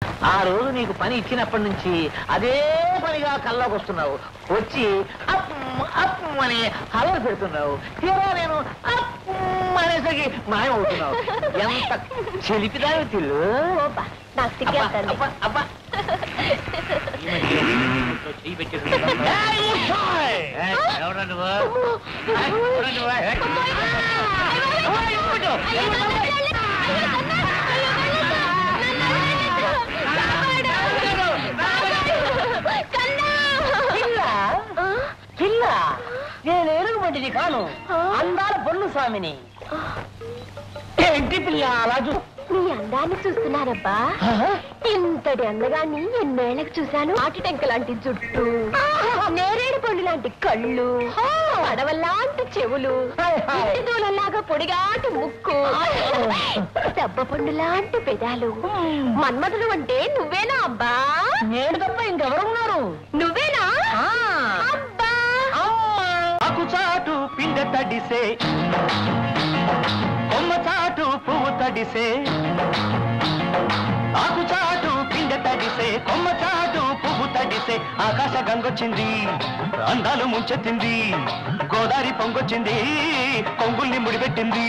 ఆ రోజు నీకు పని ఇచ్చినప్పటి నుంచి అదే పనిగా కల్లోకి వస్తున్నావు. వచ్చి అప్ అని హలలు పెడుతున్నావు. తీరా నేను అనేసరికి మాయమవుతున్నావు. ఎంత చెలిపిదావి తిల్లు. అబ్బా చెయ్యి పెట్టేసి నేను ఎరుగుబంటిని కాను, అందాల పొన్ను స్వామిని. ఏంటి పిల్ల అలా నీ అందాన్ని చూస్తున్నానబ్బా. ఇంతటి అందగాన్ని ఎన్నేళ్ళకి చూశాను. ఆటి టెంక లాంటి జుట్టు, నేరేడు పండు లాంటి కళ్ళు, పడవల్లాంటి చెవులు, దూలలాగా పొడిగాటి ముక్కు, దెబ్బ పండు లాంటి పెదాలు. మన్మధుడు అంటే నువ్వేనా అబ్బా? నేను తప్ప ఇంకెవరు ఉన్నారు? నువ్వేనా అబ్బా? చాటు పిండ తడిసే, కొమ్మ చాటు పువ్వు తడిసే. ఆకు చాటు పిండ తడిసే, కొమ్మ చాటు పువ్వు తడిసే. ఆకాశ గంగొచ్చింది, అందాలు ముంచెత్తింది. గోదావరి పొంగొచ్చింది, కొంగుల్ని ముడిపెట్టింది.